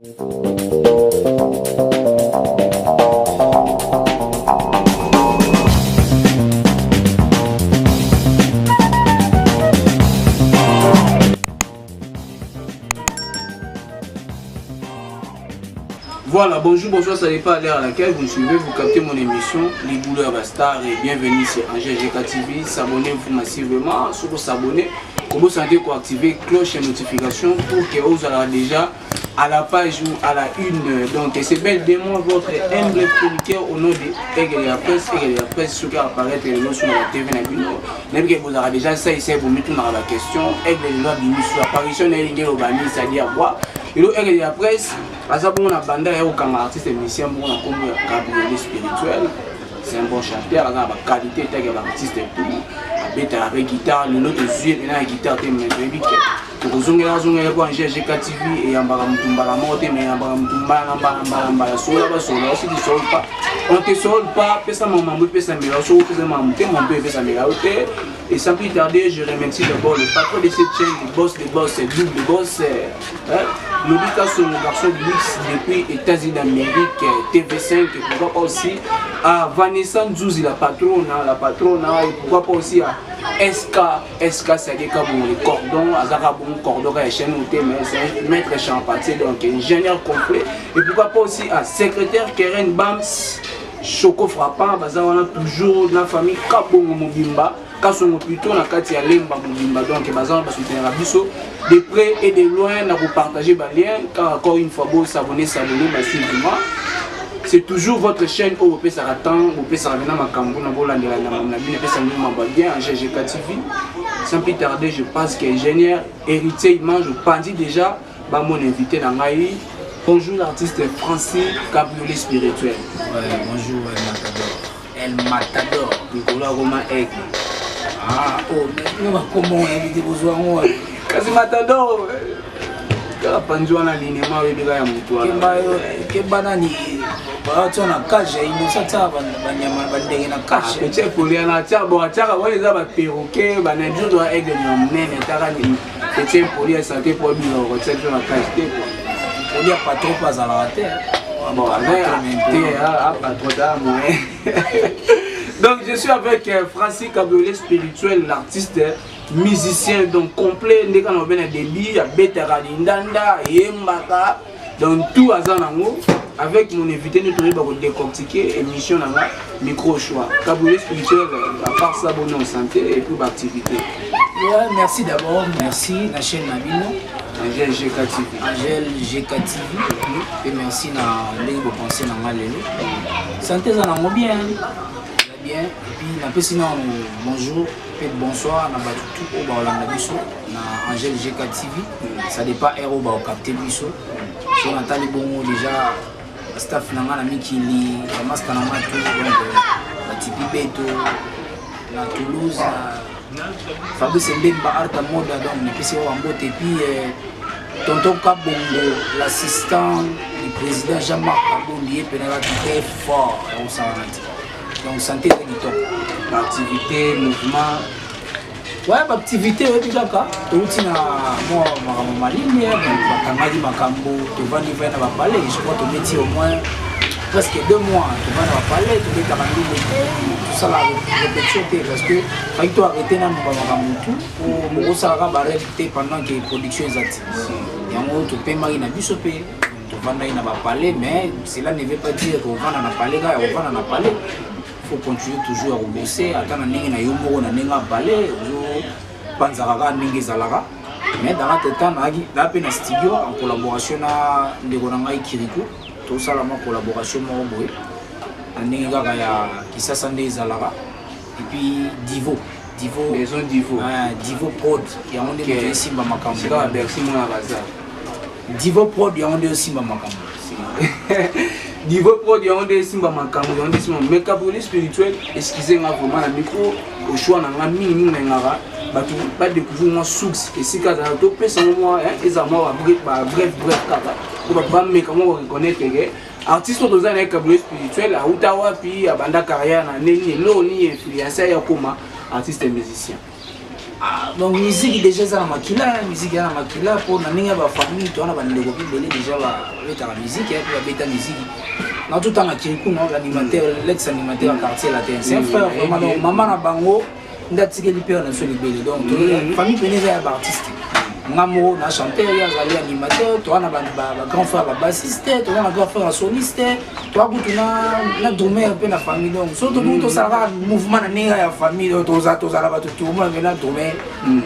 Voilà, bonjour, bonsoir, ça n'est pas à l'heure à laquelle vous me suivez, vous captez mon émission, les bouleurs Bastar, et bienvenue sur Angel GK TV. S'abonnez-vous massivement, si vous s'abonnez, comme vous sentez quoi, activer cloche et notification pour que vous allez déjà à la page ou à la une. Donc, c'est bel démon votre humble chroniqueur au nom de Aigle la presse, ce qui apparaît sur la TV Nabino. Même que vous avez déjà ça, ici, vous mettez dans la question, Aigle la sur l'apparition d'Aigle au Bani, c'est-à-dire bois. Et le Aigle la presse, à ça, pour la bande, il y a aucun artiste et musicien pour la cabriolet spirituel. C'est un bon chanteur, il a la qualité de l'artiste et tout. Avec guitare, le autre yeux, il a la guitare, il a la guitare. Pour vous avez un GK TV et un baramoutumba mais un baramoutumba, on ne te solde pas, pesa maman, pesa mera, so pesa maman, mon père pesa mera. Et sans plus tarder, je remercie d'abord le patron de cette chaîne, le boss, double boss, Lobika sur le garçon de Mix depuis États-Unis d'Amérique, TV5, et pourquoi pas aussi à Vanessa Nzouzi, la patronne, et pourquoi pas aussi à SK Sadeka pour les cordons, Azara bon cordon et chaîne mais c'est un maître champatier, donc ingénieur complet, et pourquoi pas aussi à secrétaire Keren Bams, Choco Frappant, Bazawana toujours dans la famille Kabongo Mobimba. Quand on est plutôt dans la quartier Lemba Mobimba, donc Bazan va soutenir la biso de près et de loin, vous partagez les liens, car encore une fois, vous s'abonner, massivement. C'est toujours votre chaîne où vous pouvez s'attendre, vous pouvez s'arrêter dans ma campagne, vous pouvez s'arrêter bien en GK TV. Sans plus tarder, je pense qu'ingénieur, héritier, je pense déjà, mon invité dans Maï. Bonjour l'artiste Francis Cabriolet spirituel. Ouais, bonjour El Matador. Nicolas Romain Aigle. Ah, oh, mais comment inviter besoin moi? Kasi Matador. Kala panjwa na linema webika ya mtu ala. Kemba nani? Bato na kaje inosata banyama bandenge na kaje. Peche polia na chabo achaka wale za ba perroquet bananjo do Aigle ni mnene taka ni peche polia santé pour bilo ko tsejo na kaje te ko. Polia pas trop pas à la terre. Bon, pas trop d'âme, donc je suis avec Francis Cabriolet spirituel, l'artiste musicien donc complet, donc tout Azanango. Avec mon invité, nous allons décortiquer l'émission micro choix. Cabriolet spirituel, à part ça, bonne santé et pour activité. Ouais, merci d'abord, merci la chaîne Nabino. Angel GK TV. Angel GK TV. Et merci na les beaux pensées na malelo. Santé ça na bien. Bien. Et puis na pesina bonjour et bonsoir na batutu au ba Olanda biso na Angel GK TV. Ça dépend héros ba au capter biso. So na tali bongo déjà staff na ngana mikili, na master na matu donc la tipi beto na Toulouse. Fabrice Mbemba Arta Moda donc ne peut en botte et puis tonton Kabongo l'assistant du président Jean-Marc Kabongo est très fort donc santé est top. L'activité, mouvement. Ouais, l'activité est déjà là. Tout est na moi ma ligne donc bakangadi makambo to vandi vena ba parler je crois que métier au moins presque 2 mois, tu vas parler, tu vas tout ça la répétition parce que quand tu arrêtes dans le pour ça va arrêter pendant que la production est active. Et en gros, tu peux marier na bisopé, tu vas parler, mais cela ne veut pas dire qu'on va en parler, on va en parler. Il faut continuer toujours à bosser, attendre na yombo na nenga parler, panzaraga ningi zalaga. Mais dans la tête, on a un studio en collaboration avec Ndegonangai Kiriko. Tout ça, la collaboration avec Ndegonangai Kisasa Zalara. Et puis Divo. Maison Divo. Divo Prod. Il y a un des Simba Makambo. C'est là, Bercy, mon bazar. Divo Prod, il y a un des Simba Makambo. Divo Prod, il y a un des Simba Makambo. Il y a un des Simba. Mais Cabriolet spirituel, excusez-moi vraiment, le micro, au choix, on a mis pas découvrir moi source et si quand on peut ça moi les amours bref pour pas me comment reconnaître que artiste dans un Cabriolet spirituel à Ottawa puis à banda carrière na nini lo ni influenceur ya comme artiste et musicien. donc musique déjà ça na makila musique na makila pour na ninga ba famille to na ba ndeko belé déjà ba beta la musique et puis ba beta musique na tout temps à Kirikou non l'animateur l'ex animateur quartier latin c'est un frère vraiment donc maman na bango ndatsike lipeur na so libélé donc famille peneza ya artiste ngamo na chanteur ya zali animateur to na ba grand frère ba bassiste to na grand frère soliste to akutu na drummer pe na famille donc surtout tout ça va mouvement na ninga ya famille to za ba tout le monde na drummer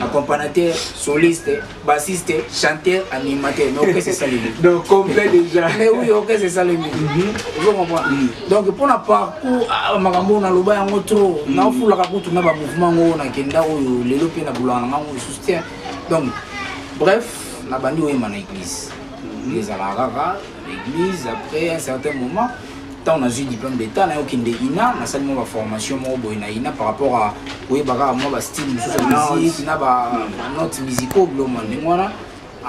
accompagnateur soliste bassiste chanteur animateur mais ok c'est ça le donc complet déjà mais oui ok c'est ça le vous comprenez donc pour na parcours makambo na loba yango trop na fula ka kutu na ba mouvement ngo na kenda oyo lelo pe na bulana ngo soutien donc bref, la bande est dans l'église. Les Alarara, l'église, après un certain moment, quand on a eu le diplôme d'État, on a eu aucune INA, on a salué ma formation par rapport à moi, style musique, notes musicaux,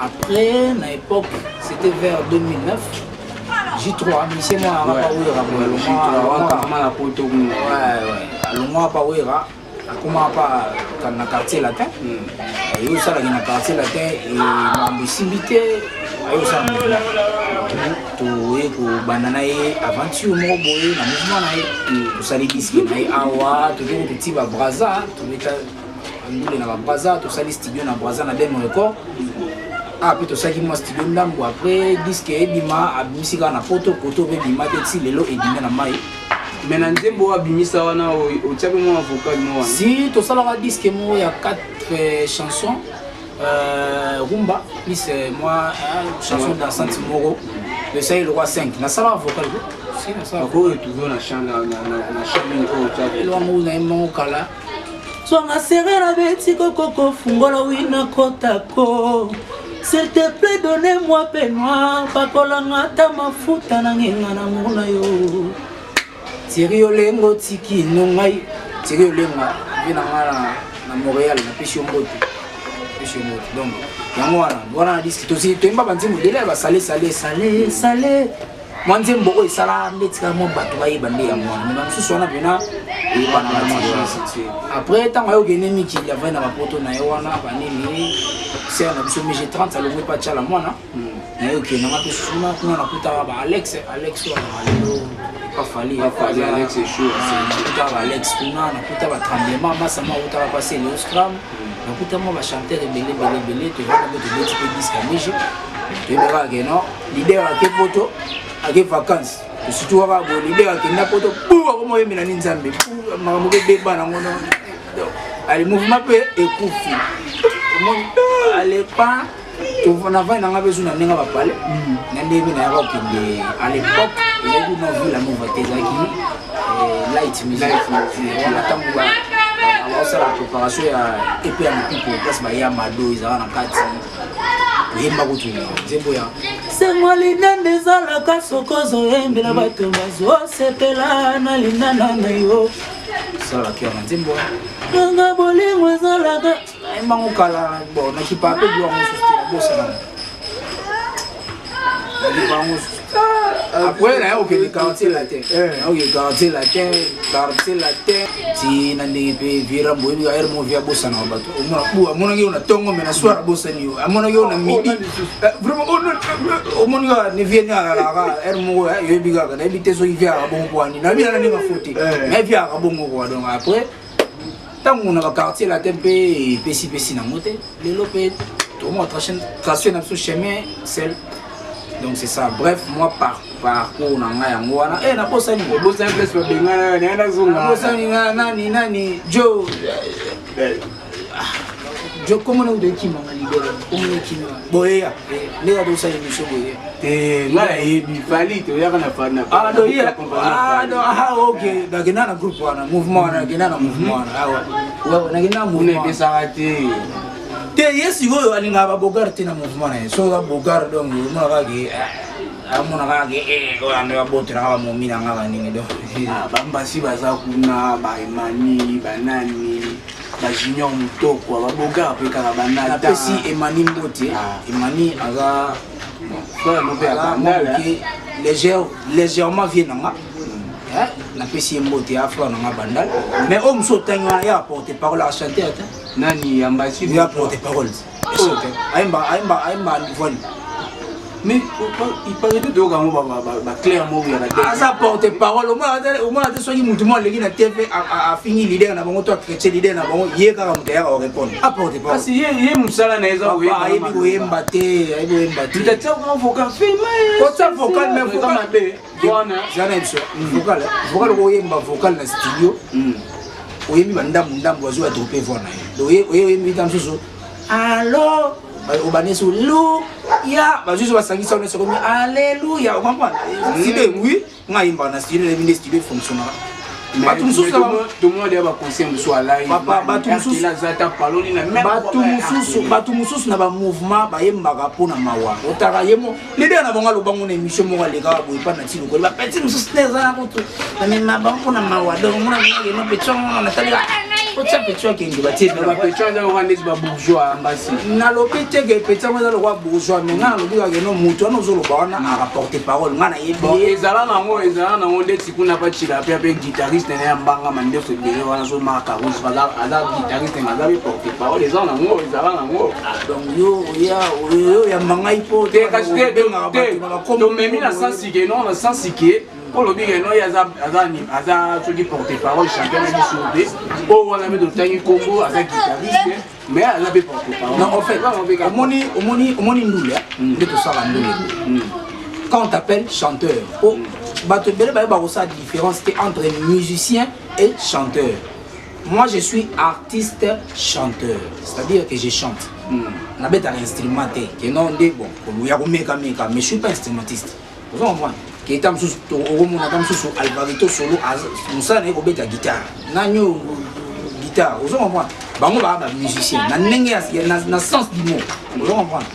après, à l'époque, c'était vers 2009, J3, mais c'est moi, comment pas dans le quartier latin et aussi dans le quartier latin et dans le simité et aussi tout et que banana aventure mo boy na mouvement na tout ça les disques na awa tout le petit ba braza tout les ndule na ba braza tout ça les studio na braza na demo record puis tout ça qui moi studio ndambo après disque ebima abimisi na photo be bima petit lelo edina na mai. Mais dans le bois bimisa wana au tchabe mo avocat mo wana si to sala ka disque mo ya 4 chansons rumba plus moi chanson dansante moro le ça il roi 5 na sala avocat si na sala ko toujours na chant na chemin au tchabe lo mo na mo kala so na serrer la beti koko fungola wina kotako s'il te plaît donnez-moi peignoir pakolanga ta mafuta na ngenga na mona yo Thierry Olengo tiki nongai Thierry Olengo vina na Montréal na pêche mbote donc yango wana disque to si to imba banzi modele ba salé moi nzembo ko isala ndetika mo bato ba yebande ya mwana mais mususu wana bena e bana ba après tant ayo gene miki ya vana ba poto na yo wana banini c'est na biso mais j'ai 30 alongo pa tchala mwana na yo ke na ma pesuma kuna na kuta ba Alex wana pas fallu Alex c'est chaud c'est Alex kuna na kuta ba tremblement massa ma uta ba passer le scrum na kuta mo ba chanter belé tu vas mettre des petits disques à niger tu verras que non l'idée à quel poto à quelle vacances surtout à l'idée à quel poto pour comment y mener nzambe pour maman bébé bana ngono allez mouvement peut écouffer allez pas tu vas na nga besoin na nga ba parler na ndebe na yako kinde à l'époque il y a eu une ville à Mouvaté qui light music on attend on ça la préparation et puis on coupe pour place ba ya mado izana na kati yemba kutuna zembo ya sengwa linande zala kasokozo embela bato bazo sepela na linana na yo sala kia na zembo nga bolingo zala ka emba ngokala bon na kipape bwa ngosustira bosa na après là ok le quartier latin si nande pe vira mbo ni air mo via bossa na bato omona ngi ona tongo mena soir bossa ni amona ngi ona midi vraiment omona ni vient na la air mo yo biga ka na bité so via ka bongo kwani na bina na ni mafuti na via ka bongo kwa donc après tango na quartier latin pe pesi na moté lelo pe to mo tracer na so chemin celle. Donc c'est ça. Bref, moi parcours nanga yango wana na bossa ni place ba benga na zonga bossa ni nani Joe comment on dit qui m'a libéré comment qui boya les gars bossa ni monsieur boya ngala yebi fali to yaka na fana ok dagena na groupe wana mouvement na gena na mouvement wana na gena mouvement besarate te yesi go alinga ba bogar tina mouvement na so ga bogar donc mo ga ge amona ga ge ando ya botra ga mo mina ga ningi do bambasi baza kuna ba Emani banani ba junior mutoko ba bogar pe ka banana pesi Emani mbote Emani aga ba no pe aga légèrement vienanga na pesi mbote afro na bandal mais homme so tangwa ya porter parole à chanter Nani Ambassi. Il a porte-parole. Aïmba voilà. Mais il parlait de clairement ça porte-parole au moins soigner mutuellement les gars TV a fini l'idée na bango toi chrétien l'idée na bango yé ka mutaya au répondre apporte parole parce yé musala na eza oui ayi mbate tu t'as un vocal fait mais ça vocal mais vocal mabe bona jana eso vocal ko yemba vocal na studio oyemi bandambo azo dropper voix na yo oyemi tamsusu allo obaneso lu ya bazuzu basangisa on se comme alléluia on comprend oui ngaimba na style les mini style fonctionnel tout le monde a conseil sur la batu mususu na ba mouvement ba yembaka pona mawa otaka yemo leader na bonga lobango na émission mo leka boy pa na tilo ko ba petit mususu neza na kutu na mema ba pona mawa donc mona ngena pecho na tali Pocha pecho kingi batie na pecho nza ngandisi ba bourgeois Ambassi na lopete ke pecho nza lo kwa bourgeois mais na lobika ke no mutu ano zo lo ba na a porter parole ngana yebi ezala na ngo ndeti kuna pa chila pe guitariste na mbanga mande so bele wana so marka rouge bala ala guitariste ngaza be porter parole ezala na ngo donc yo ya manga ipo te kasite to memi na sensike non na sensike pour le bien non yaza soki porter parole chanteur na biso be o wana me do tangi Congo avec guitariste mais elle a be porter parole non en fait omoni ndule de tout ça la ndule quand on t'appelle chanteur oh bato bele ba ba ça différence entre musicien et chanteur. Moi je suis artiste chanteur, c'est-à-dire que je chante. Na beta instrumenté que non de bon comme ya komeka mais je suis pas instrumentiste. Vous comprenez? Que tam sous na tam sous Alvarito solo musa na ko beta guitare. Nanyo guitare. Vous comprenez? Bango ba musicien. Na ndenge na sens du mot. Vous comprenez?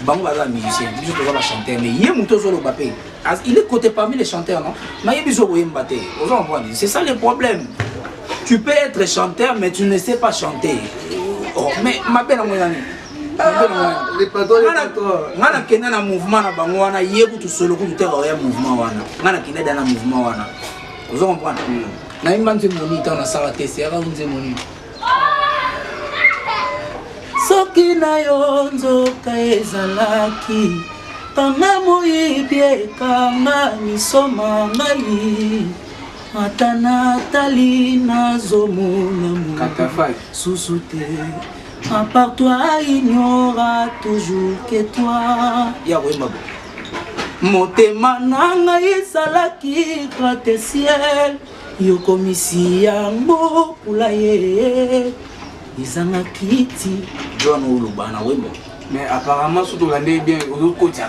Bango ba musicien, je peux pas chanter mais yé muto solo bapé. Il est côté parmi les chanteurs non? Mais il biso boye mbate. Vous comprenez? C'est ça le problème. Tu peux être chanteur mais tu ne sais pas chanter. Oh mais ma belle moyenne. Les patrons ngana kena na mouvement na bango wana yebu tu solo ku te ya mouvement wana. Ngana kena dans mouvement wana. Vous comprenez? Na imbanze moni ta na sala tese ya unze moni. Soki na yo nzoka ezalaki kanga moyibie kanga misoma ngai atana tali nazomona katafai susu te à part toi il n'y aura toujours que toi ya wemabo motema nanga ezalaki gratte ciel yokomisi yango pula ye izanga kiti John Olubana wembo. Mais apparemment surtout l'année bien aux autres côtés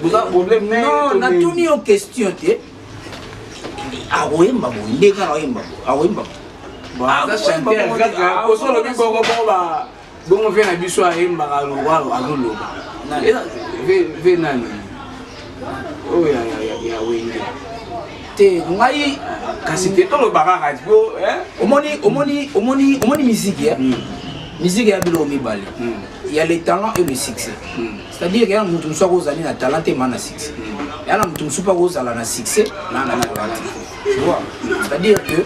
vous avez problème non na tout ni en question te ah wemba bo ndeka na wemba ah wemba bon ça chanter kaka ko solo bi bongo ba bongo fe na biso a yemba ka lo wa azolo na ve nani oh ya wenge te ngai kasi te to lo baka radio omoni musique ya musique ya bilo mibale il y a le talent et le succès c'est-à-dire qu'il y a mutu muso kozali na talent et mana succès il y a mutu muso pa kozala na succès na talent tu vois c'est-à-dire que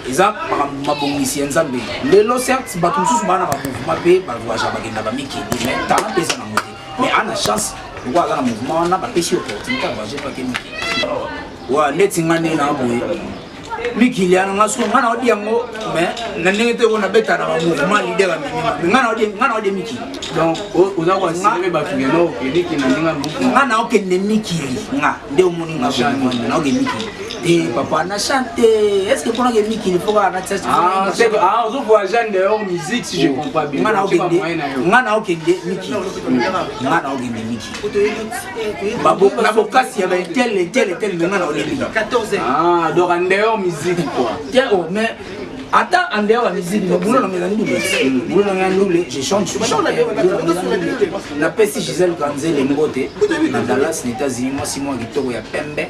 ils ont mabongisi nzambe lelo certes batu mususu bana ba mouvement pe ba voyage ba kenda ba miki mais talent pesa na moté mais ana chance ko ala na mouvement na ba pesi opportunité ba je pas que miki wa leti ngane na boye miki liana ngaso ngana odi yango mais na ndenge te ko na beta na mouvement leader ya mimi ngana odi miki donc oza kwa sire ba figeno ediki na ndinga ngana okende miki nga nde omoni nga na oge miki et papa na chanté est-ce que pour que miki il faut na test ah c'est ah on voit Jeanne dehors musique si je comprends bien ngana okende miki ngana okende miki babo na bokasi ya tel ngana okende 14 ah donc en dehors musique quoi tiens oh mais attends en dehors la musique mais boulot na ngandule je chante na pesi Gisèle Kanzele Mbote na Dallas aux États-Unis moi si moi kitoko ya pembe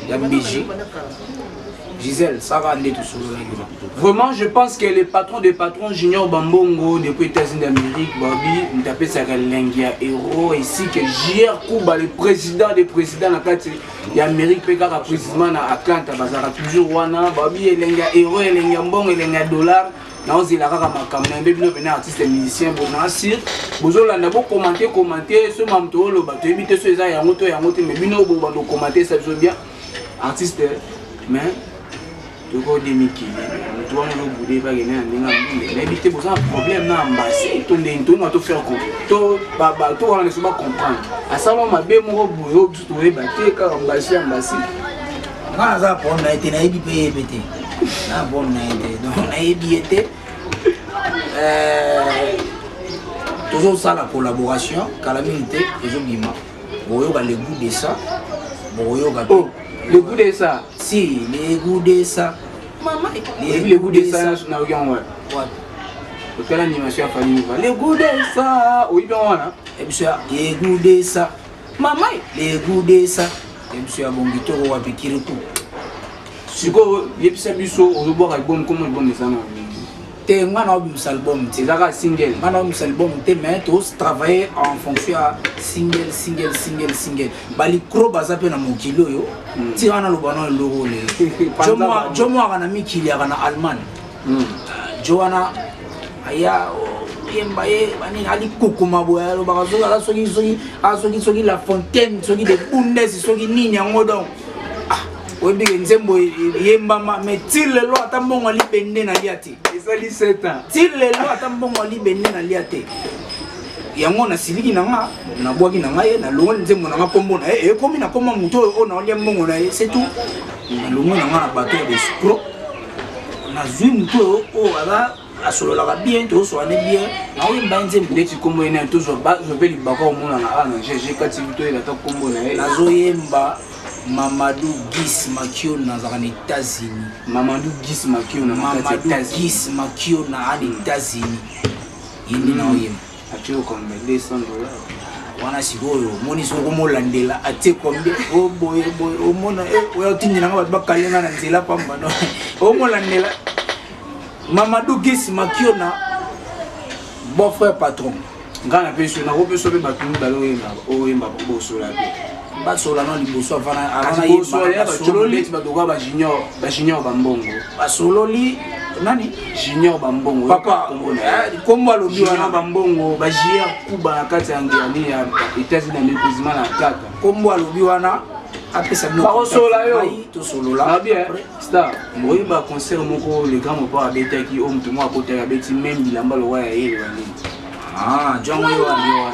ya mbiji Gisèle ça va aller tout sur vraiment je pense que les patrons des patrons Junior Bambongo depuis les États-Unis d'Amérique Bobby on appelle ça Lengia héros ici que JR Kuba le président des présidents na kati ya Amérique pe précisément na Atlanta bazara toujours wana Bobby Lengia héros Lengia mbongo Lengia dollar Non, c'est la rare ma caméra, mais bien venir artiste musicien, bon, assir. Vous allez d'abord commenter ce mamto, le bateau, éviter ce ça, et mais bien au bon commenter, ça veut bien. Artiste, mais tu vois des Mickey, tu vois mon boudé, pas gagner, mais éviter pour ça un problème, n'a embassé, ton on va te faire comprendre. Tu vas ne pas comprendre. À ça, on m'a bien mon boulot, tu dois battre, car embassé. Quand ça pour on a été naïf, pété. Ah bon, donc naïf, toujours ça la collaboration, calamité, toujours bima. Bon, il y a le goût de ça. Bon, il y a le goût de ça. Si, le goût de ça. Maman, le goût de ça, je n'ai rien ouais. Quelle animation a fallu le goût de ça. Oui, bien voilà. Et puis le goût de ça. Maman, le goût de ça. Et puis bon guito ou à piquer tout. Si quoi, les petits bisous, on doit album comme album ça non. T'es un album, c'est ça single. Un album, t'es mais tous travailler en fonction à single. Bali cro baza pe na mokilo yo. Ti wana lobano logo le. Jomo ana mikili ana Allemand. Joana aya yembaye bani ali kokoma boya lo bakazo ala soki la fontaine soki de bundes soki nini yango Obi nzembo yembama mais til le loi tambongo libende na liate. Ça 17 ans. Til le loi tambongo libende na liate. Yango na siliki nanga na bwaki nanga ye na longo nzembo nanga kombo na e komi na koma muto o na olia mbongo na ye c'est tout. Na longo nanga na bateau de scro. Na zui muto o ala asolo la bien to so ane bien. Na o mba nzembo de ti kombo ina to so ba je vais li bako mo na ana GG kativito ila ta kombo na ye. Na zo yemba Mamadou Gis Makio na aux États-Unis. Mamadou Gis Makio na États-Unis. Indi na oyem. Atio combien $200. Wana sigoyo moni soko molandela ate combien o boy o mona o tindi na ba kalenga na nzela pamba no. O molandela Mamadou Gis Makio na bon frère patron. Ngana peso na ko peso be batundu balo yemba o yemba bo sola pe. Basola no liboso avana ba junior bambongo basololi nani junior bambongo papa kombo alobi wana bambongo ba jia kuba na kati ya ngani ya États-Unis na méprisement na kaka kombo alobi wana apesa no basola yo to solola bien star moyi ba concert moko le grand mopa abetaki o mutu mo akotaka beti même bilamba lo wa ya yele wani John yo wana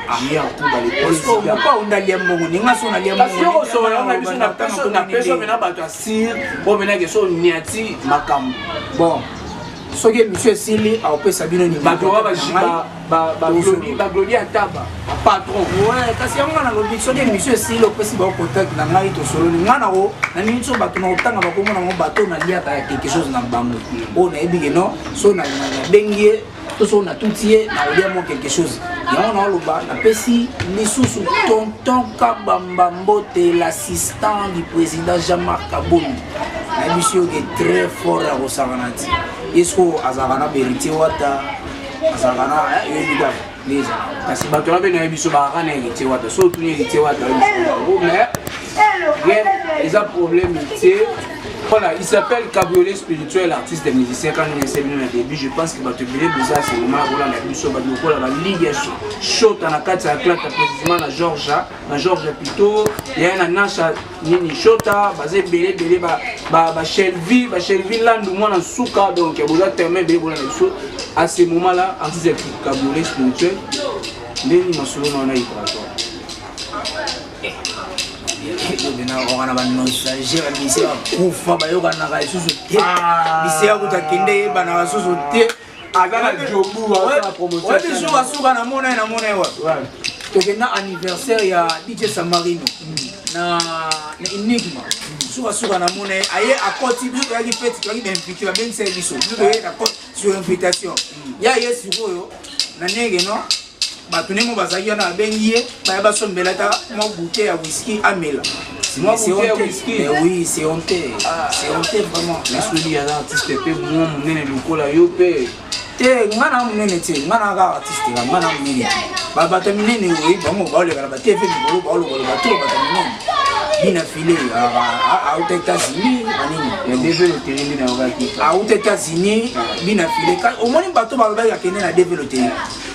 Amia kuba le posto papa undalia mbongo ninga so nalia mbongo parce que so na biso na peso mena bato asir bo mena ke so niati makambo bon soki monsieur Sili a opesa bino ni bato ba glodi ataba patron ouais kasi yango na lobi soki monsieur Sili opesi ba contact na ngai to solo ni ngana ko na nini so bato na otanga ba komona mo bato na liaka quelque chose na bango o na ebige no so na bengie tout ça on a tout tiré na quelque chose et on a na pesi lisusu tonton Kabamba Mbote l'assistant du président Jean-Marc Kabouni na monsieur qui est très fort à Rosaganati est-ce que azagana berité wata azagana yeba déjà kasi bato na bena biso ba kana hérité wata so tout hérité wata mais ils ont problème c'est voilà, il s'appelle Cabriolet Spirituel, artiste et musicien. Quand on est venu au début, je pense qu'il va te briller de ça. C'est le moment où on a vu sur la ligue chaud dans la carte, ça claque précisément la Georgia plutôt. Il y a un nacha nini chota, basé belé Shelby là nous moins en souka donc vous avez terminé belé voilà les choses. À ce moment-là, artiste et Cabriolet Spirituel, les masolo non a eu on a nostalgie bisi kufa bayokana ka isusu te bisi ya kutakende bana basusu te agana jobu wa promotion ouais biso basuka na mona wa tokenda anniversaire ya DJ Samarino na Enigma suka na mona aye akoti biso yaki fête yaki invité ba ben service biso yaki akoti sur invitation ya yes sikoyo na nege no bato nemo bazaki na bengie ba basombela ta mo bouteille ya whisky amela moi c'est whisky mais oui c'est honteux vraiment la soli ya artiste pe moi munene lokola yo pe te ngana munene te ngana ka artiste la ngana munene ba bato munene oui bango ba le ba TV bolo ba lo ba to ba munene bina filé aux États-Unis il y a développé aux États-Unis bina filé au moins bateau ba ba kende na développé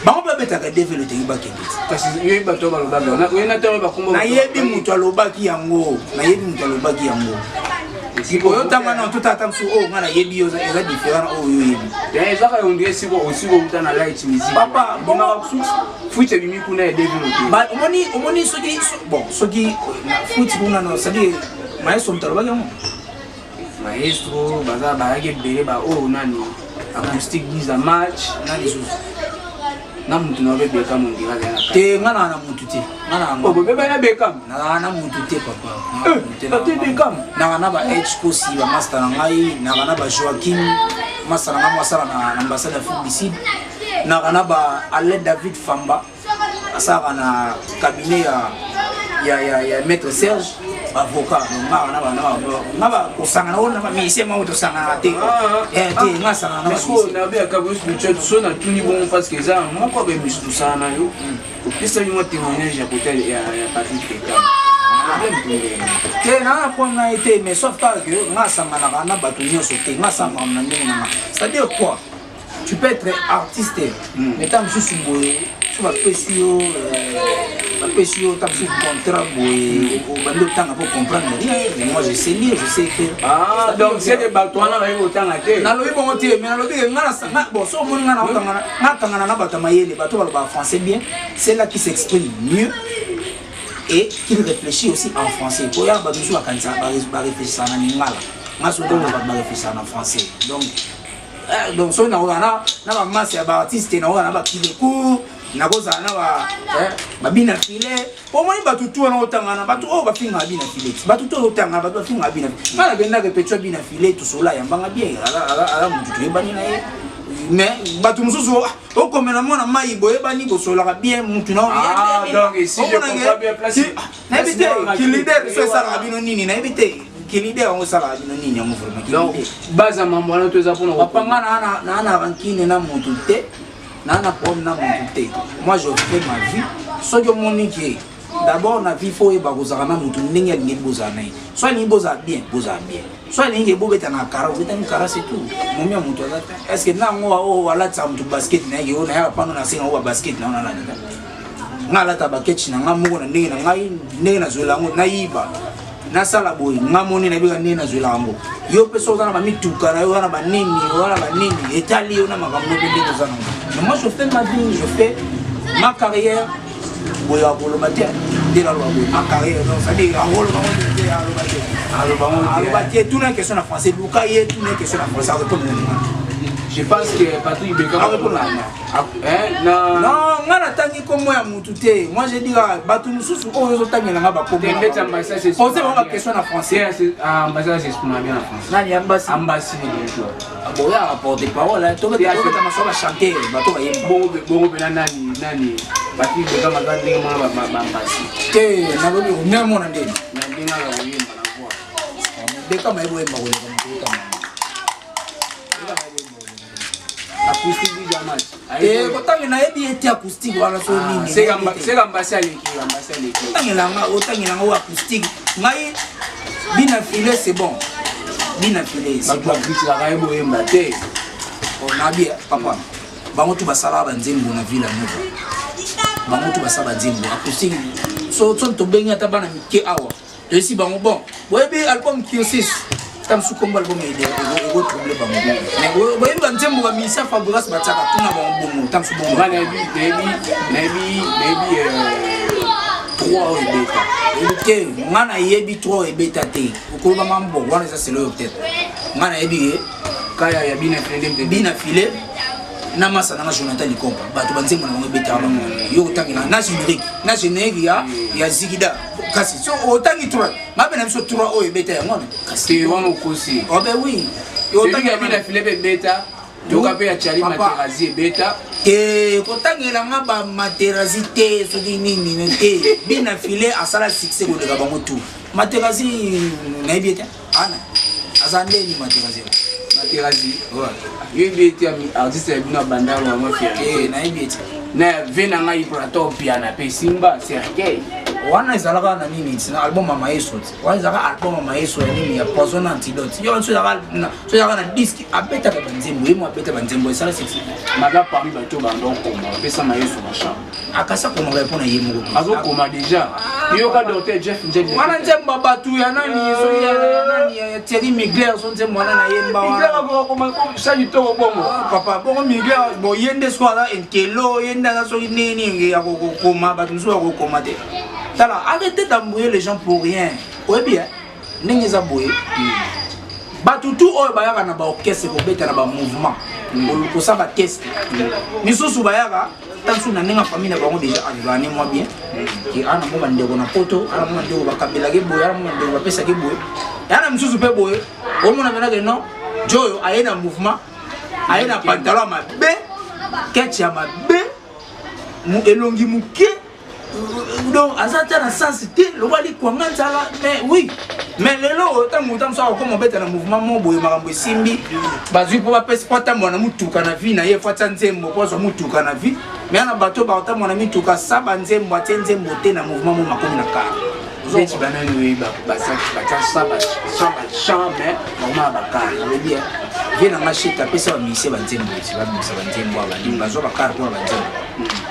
ba on peut mettre ka développé ba kende parce que il bateau ba ba na to ba kombo na yebi mutu alobaki yango siko yo tanga na tout attendre sur o ngana yebi yo eza différent o yo yebi ya ezaka on dirait siko aussi ko mutana light music papa bon foot bimi kuna ya développé ba omoni soki bon soki foot kuna no c'est-à-dire maestro mtalobaki yango maestro baza baaki bele ba o nani acoustique mise en match nani susu na mutu na beka mon dira na te ngana na mutu te ngana o bebe na beka na mutu te papa te beka na ba expo si ba master na ngai na ba Joaquin master na masala na ambassade d'Afrique na ba Alain David Famba asaka na cabinet ya maître Serge avocat na ba kusanga na ona ba mise ma to sanga te nga sanga na parce na be ka bo spirituel so na tuni bon parce que ça moko be misu tout ça na yo pisa yo témoignage ya côté ya Patrick Peka te na kwa na été mais sauf que nga sanga na bato nyonso te nga sanga na ndenge c'est-à-dire quoi tu peux être artiste mais tant que sous tu vas pécio t'as sous contrat au bando temps pour comprendre rien moi je sais lire je sais faire donc c'est des bateaux na ba autant na te na lobi bon te mais na lobi nga na bon so mon nga na tanga na bato mayele bato ba français bien c'est là qui s'exprime mieux et qui réfléchit aussi en français pour y avoir bato sur kanza ba réfléchir na lingala nga so donc ba réfléchir en français donc so na ba masse ya ba artiste na ba kileku na koza na ba bina filé au moins ba tutu na otangana ba tu o ba finga bina filé ba tutu otangana ba finga bina mala genda ke petwa bina filé to sola ya mbanga bien ala mutu to ebani na ye mais ba tu mususu o komena mona mai boye bani bo sola bien mutu na donc ici je comprends bien place na bité ki leader so sala bino nini na bité ki leader on sala bino nini mo vraiment donc baza mambo na to za pona opanga na rankine na mutu te nana problème na monté moi je fais ma vie so que mon nique d'abord na vie faut e ba kozaka na mutu ndenge ngi boza na soit ni boza bien soit ni ngi bobeta na kara bobeta na kara c'est tout mon mia mutu est-ce que na ngo o wala tsa mutu basket na yo na ya pano na singa o basket na na nga la ta basket na nga mo na ndenge na ngai ndenge na zola ngo na yiba na sala boy nga moni na bika ndenge na zola ngo yo peso na ba mituka na yo na ba nini etali yo na makambo ndenge kozana mais moi je fais ma vie, je fais ma carrière. Ma carrière, donc ça dit tout n'est question en français. Tout n'est question en français. Je pense que Patrick Beka répond là. Non, on a tangi comme moi à Moutouté. Moi je dis à Batou Moussou, on est au tangi là bas comme moi. Posez moi la question en français. Ambassade c'est bien en français. Nani ambassade? Ambassade bien sûr. Bon il y a rapport des paroles là. Toi tu vas chanter, Batou va y. Bon nani. Patrick Beka m'a donné moi ambassade. Que na lobi on est mon andé. Na dinga la oui na voix. Beka ma ebo ema wele comme acoustique du jamal kotangi na yebi ete acoustique wala so nini c'est ambassade qui tangela nga acoustique ngai bina filé c'est bon bina filé c'est bon la raebo yemba te on a bien papa bango tu basala ba nzembo na villa nova bango tu basala nzembo acoustique so to benga tabana mike awa to si bango bon boyebi album Q6 tam su komba album ide ego trouble ba mo mais boyebi ba nzembo ba misa Fabregas bataka tuna ba bongo tam su bongo ba maybe 3 ou bêta ok ngana yebi 3 et bêta te ko ba mambo wana ça c'est le peut-être ngana yebi kaya ya bina filé na masa na Jonathan Likompa bato banzembo na bango beta ba yo tangina na générique ya Zigida kasi so otangi 3 mabe na biso 3 o beta ya ngona kasi wana ukosi oh ben oui yo tangi bina filé beta yo ka pe ya Charlie Materazzi beta kotangela nga ba Materazzi te soki nini te bina filé asala succès ko de bango tout Materazzi na yebita ana azande ni Materazzi yo beti artiste ya bino bandalo wa mafia na yebita na vena ngai prato piano pe simba cercueil wana ezalaka na nini tina album mama yeso wana ezalaka album mama yeso ya nini ya poison antidote yo so ezalaka na disque abetaka banzembo yemo abeta banzembo esala sexy maga parmi bato bando koma pesa mayeso machin akasa koma ga pona yemo azo koma déjà yo ka docteur Jeff Njeli wana nzembo batu ya nani so ya nani ya Thierry Migler so nzembo wana na yemba wana Migler ko koma ko sali to bongo papa bongo Migler bo yende swala enkelo yenda so nini ya koma batu so ko koma te. Arrêtez d'embrouiller les gens pour rien. Oui bien, n'est-ce pas boué. Batu tout au bayaka na ba orchestre ko beta na ba mouvement. Ko ça ba test. Ni so su bayaka tant su na ninga famille na bango déjà arrivé moi bien. Ki ana mo bandeko na poto, ana mo bandeko ba kabela ke boye, ana mo bandeko ba pesa ke boye. Yana misusu pe boye. O mo na bena ke non. Joyo ayena mouvement. Ayena pantalon ma be. Ketch ya ma be. Mu elongi muke. Donc, à ça, dans sens, le roi dit quoi, mais oui, mais le lot, tant que ça, comme on fait un mouvement, mon boy, ma rambo simbi, bazu pour pas pas tant mon amour tout canavi, na yé fois tanzembo, pour son moutou canavi, mais un bateau, bah tant mon ami tout cas, ça, banzembo, tanzembo, t'es dans mouvement, mon macon na car. Vous êtes banane, oui, bah ça, mais normal, bah car, on veut dire, viens dans ma chute, après ça, mais c'est banzembo, c'est pas banzembo, bazo, bah car, pour banzembo.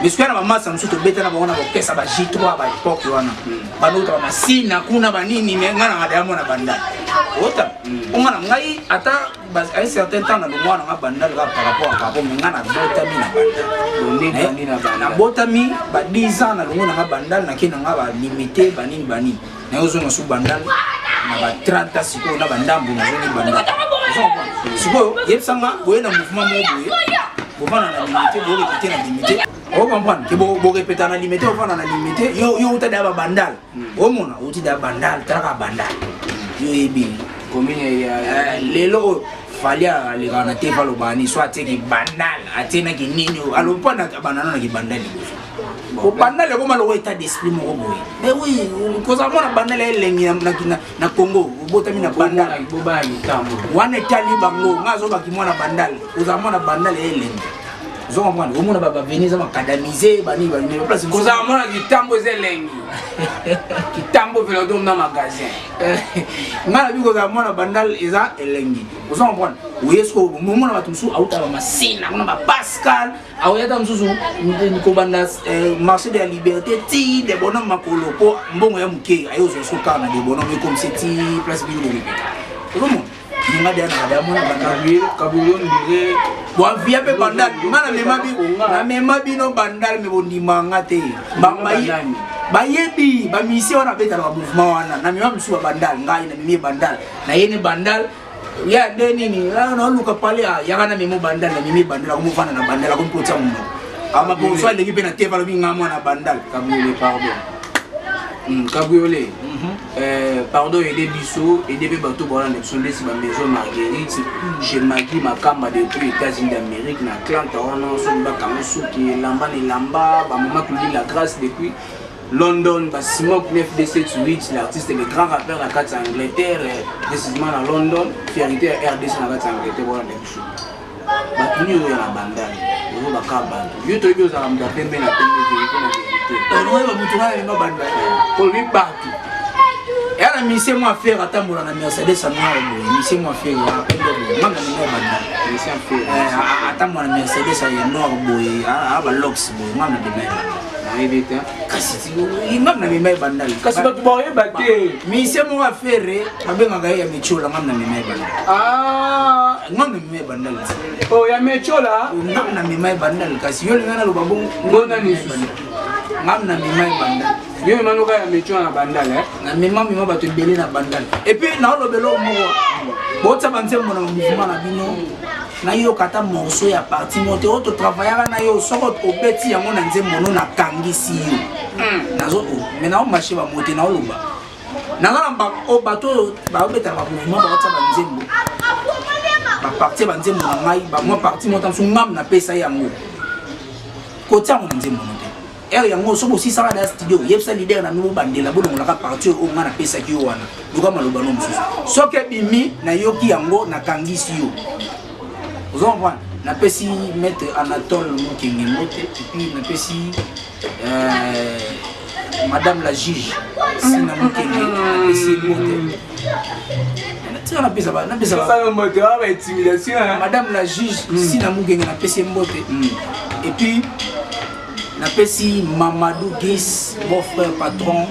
Mais ce qu'il y a dans ma masse, on se trouve bête, on a fait ça, J3, à l'époque, on a d'autres machines, on a banini, mais on a des amants à bandal. Autant, on a un certain temps, on a bandal par rapport à Papa, mais on a botami na bandal. On a botami, 10 ans, on a bandal, on a limité, banini, banini. On a sous bandal, on a 30 ans, on a bandal, on a bandal. Si vous avez un mouvement, vous avez un limité. On comprend que vous répétez en limité, on va en limité. Yo uta da bandal. O mona uti da bandal, traka bandal. Yo ebi. Combien ya lelo falia le kana te falo bani soit te ki bandal, atena ki nini. Alo pa na banana na ki bandal. O bandal ko malo état d'esprit mo boy. Mais oui, ko za mona bandal elengi na Congo, botami na bandal. Bo ba ni tambo. Wana tali bango, ngazo ba ki mona bandal. Ko za mona bandal elengi. Zo comprendre au monde va venir ça macadamiser bani bani place ko za mona kitambo zelengi kitambo velo dom na magasin ngala bi ko za mona bandal eza elengi zo comprendre uyesko mona batumsu auta ba masina kuna ba Pascal aweta msusu ko banda marché de la liberté ti de bonhomme makolo po mbongo ya muke ayo zo soka na de bonhomme comme c'est ti place bi de répéter ninga dia na mona bandal kabulon dire wa via pe bandal mana mema bi no bandal me bondima ngate ba yebi ba misi wana beta na mouvement wana na mema msu bandal ngai na mimi bandal na yene bandal ya de nini na luka pale ya kana memo bandal na mimi bandal ko mufana na bandal ko mpotsa muno ama bo so ndeki pe na teva lo bi ngama na bandal kabule pardon Cabriolet, pardon, et des bisous, et des bateaux pour la maison Marguerite, chez Magui, ma camba depuis les États-Unis d'Amérique, na Atlanta, on a son bakamosu qui est lamba et lamba, maman qui la grâce depuis London, Simon 9D78, l'artiste et le grand rappeur la carte Angleterre, précisément à London, fierté à RDC la carte Angleterre, voilà les bisous. Batuni yo ya bandali, yo bakaba. Yo to yo za mda pembe na vérité. On va mutunga na bandali. Pour lui partout. Et à la mission moi faire attendre la Mercedes à noir boy. Mission moi faire mama na bandali. Mission faire. Attendre la Mercedes à noir boy. Ah ba lox boy. Mama de même. Évite. Kasi imam na mimai bandali. Kasi ba tubaye baté. Mission moi faire mabenga ga ya michola mama na mimai bandali. Ah, ngam na mimai bandali. Oh ya mechola. Ngam na mimai bandali kasi yo ngana lo babu ngona ni ngam na mimai bandali. Yo manuka ya mechola na bandali na mima bato belé na bandali. Et puis na lo belo mo botsa banze mo na mouvement na bino. Na yo kata morceau ya parti monter auto travailler na yo soko obeti yango na nzembo no na kangisi yo. Nazo mais na o marché ba monter na oloba. Na ngala o bato ba obeta ba mouvement ba botsa banzembo. Ba parti banzembo na ngai ba mo parti monter so ngam na pesa yango. Kota mo nzembo no te. Yango soko si sala da studio yepsa leader na no bandela bodo ngala ka parti o ngana pesa ki yo wana. Luka maloba no mususu. Soke bimi na yoki yango na kangisi yo. Vous comprenez? Na pesi maître Anatole Mukenge mote et puis na pesi madame la juge Sina Mukenge napesi mbote. Madame la juge Sina Mukenge napesi mbote. Et puis napesi Mamadou Gis, mon frère patron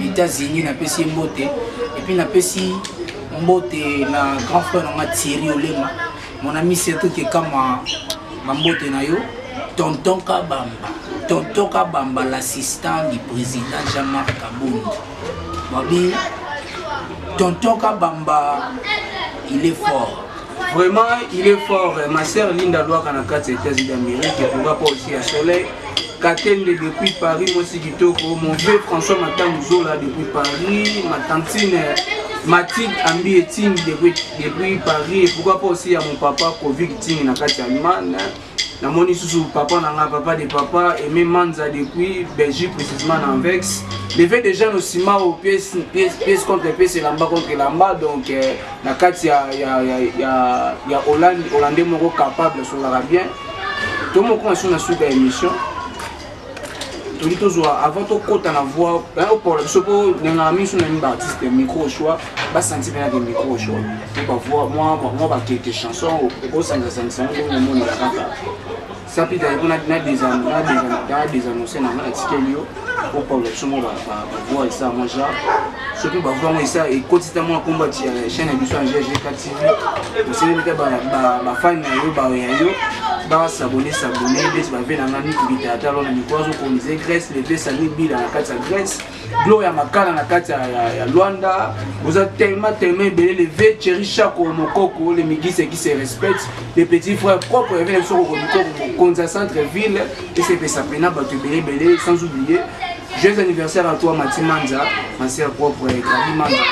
États-Unis napesi mbote. Et puis napesi mbote na grand frère na Thierry Olema, mon ami surtout que comme mbote na yo tonton Kabamba l'assistant du président Jean-Marc Kabound. Babi tonton Kabamba il est fort. Vraiment, il est fort. Ma sœur Linda Loire Kanakati, États-Unis d'Amérique, qui ne va pas aussi à Soleil. Katende depuis Paris, moi aussi Kitoko. Mon vieux François Matamouzo là depuis Paris. Ma tantine Mathilde Ambi Eting depuis Paris. Et pourquoi pas aussi à mon papa Kovic Ting Nakati Allemagne. La moni sous papa nanga papa de papa et même Manza depuis Belgique précisément en Vex. Les faits des gens aussi mal aux pièces contre pièces et lamba contre lamba donc la carte il y a Hollandais moko capable sur l'arabien. Tout le monde connaît sur la suite de l'émission. Tout le avant tout côté la voix pour le support d'un ami sur un artiste micro choix va sentir bien des micro choix pour voir moi quelques chansons au 5 au monde la carte ça peut être on a des annoncés dans la ticket pour pour le support va voir ça moi déjà surtout va voir ça et quotidiennement combattre chaîne émission GG4 TV aussi les ba fan yo ba yo ba s'abonner des ba venir dans ni théâtre alors ni quoi on disait Grèce les deux sani bila na kati ya Grèce gloire ya makala na kati ya Luanda vous êtes tellement belé les vieux chéri chako mokoko les migis qui se respectent les petits frères propres viennent sur le Konza centre-ville et c'est ça pena ba belé sans oublier joyeux anniversaire à toi Mati Manza ma sœur propre et Gabi Manza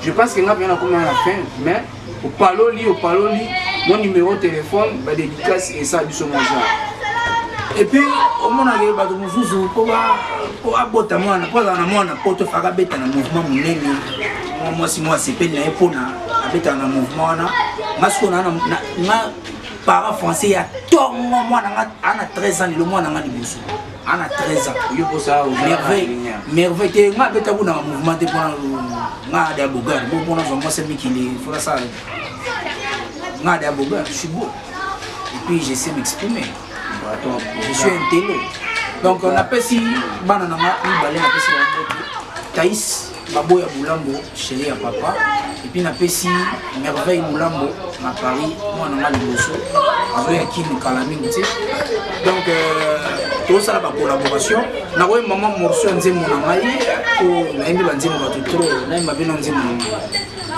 je pense qu'il y a bien comme à la fin mais au paloli mon numéro de téléphone va dédicace et ça du son manger. Et puis au moment où ba mususu ko abota mwana ko na mwana ko to faka beta na mouvement munene moi si moi c'est peine na epona abeta na mouvement na masko na para français ya tongo mwana ana 13 ans le mwana nga libusu ana 13 ans yo ko ça merveille te nga beta kuna mouvement te pona nga da bogar bon pona vraiment c'est mikili faut ça nga da bogar je suis beau et puis je sais m'exprimer. Je suis un télo. Donc on appelle si banana balé na pesi Thaïs Baboya Boulambo chérie à papa et puis na pesi merveille Boulambo na Paris moi na liboso azoya kini kalamingi. Donc tout ça la collaboration na ouais maman morceau nzembo na ngai ko na yembi banzembo ba trop na yemba bino nzembo na ngai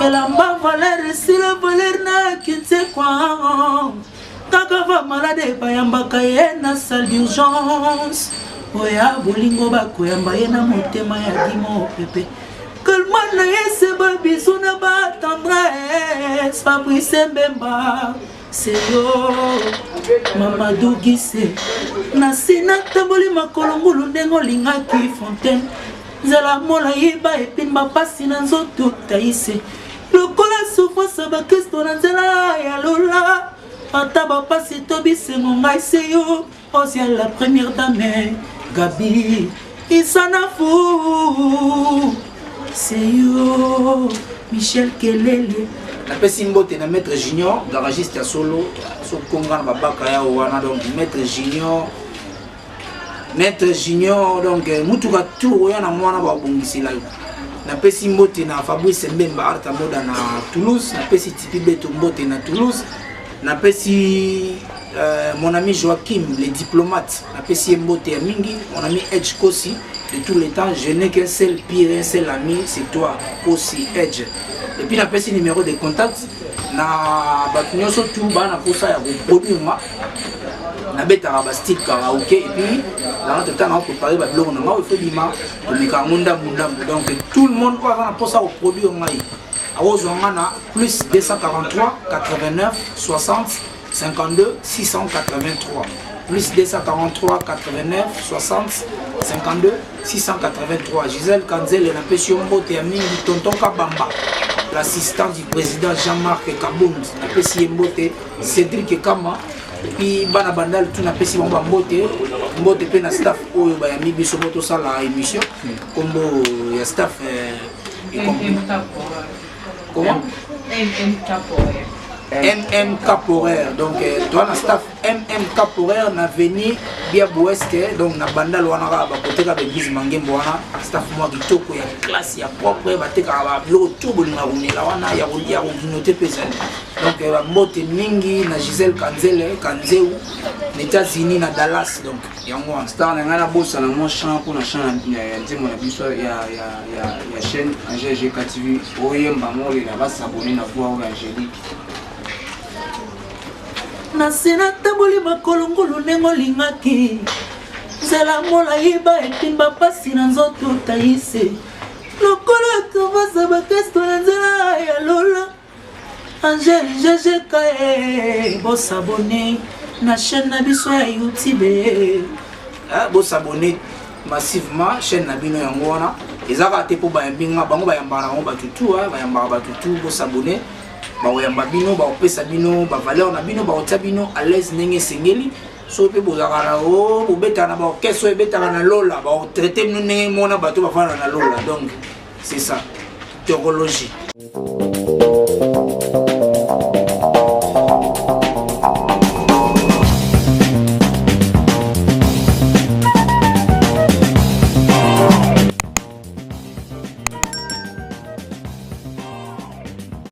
elamba valeur si la valeur na kitse kwa Takava malade bayambaka ye na salle d'urgence oya bolingo bakoyamba ye na motema ya dimo pepe kalma na ye se ba biso na ba tendresse Fabrice Mbemba c'est yo Mamadou Gise na sina tamboli makolo ngulu ndengo lingaki fontaine nzela mola yiba epine bapasi na nzoto taise lokola souffrance bakristo na nzela ya lola Ataba pasi tobi sengonga iseyo Osia la première dame Gabi Isana fou Seyo Michel Kelele La pesi mbote na maître junior garagiste à solo So kongan babaka ya wana donc maître junior donc mutuka tour ya na mwana ba bongisi la na pesi mbote na Fabrice Mbemba arta moda na Toulouse na pesi tipi beto mbote na Toulouse na pesi mon ami Joachim le diplomate na pesi mbote ya mingi mon ami Edge Kosi de tous les temps je n'ai qu'un seul pire un seul ami c'est toi Kosi Edge et puis na pesi numéro de contact na batunyoso tout ba na posa ya produire na beta ba style karaoké et puis dans notre temps on préparer ba blog na il faut dima to meka munda donc tout le monde va na posa au produire mai Awozongana plus 243 89 60 52 683 plus 243 89 60 52 683 Gisèle Kanzel et la pesi mbote ya mingi tonton Kabamba l'assistant du président Jean-Marc Kabound la pesi mbote Cédric Kama puis bana bandal tout na pesi bango mbote pe na staff oyo ba yami biso moto sala émission kombo ya staff comment MM Caporaire, donc toi na staff MM Caporaire na veni bia Boeske, donc na bandal wana ba côté ka bebis mangembo wana staff moi kitoko ya classe ya propre ba te ka ba lo tubo na runela wana ya noté pesani. Donc ba mbote mingi na Gisèle Kanzeu na États-Unis na Dallas, donc yango en star na ngana bossa na mon champ pour na champ ya ndimo na biso ya chaîne AGG TV oyemba mole na ba s'abonner na voix Angélique. Nasina taboli bakolongolo nengo lingaki Zela mola iba etimba pasi na nzoto taise Lokolo tovasa bakesto na nzela ya lola Angel GGK bo s'abonner na chaîne na biso ya YouTube bo s'abonner massivement chaîne na bino yango wana ezaka te po ba yambinga bango ba yambana ngo batutu ba yambaka batutu bo s'abonner ba oyamba bino ba opesa bino ba valeur na bino ba otia bino à l'aise ndenge sengeli so pe bozaka na o bobeta na ba orchestre ebetaka na lola ba traiter bino ndenge mona bato bafana na lola, donc c'est ça théologie.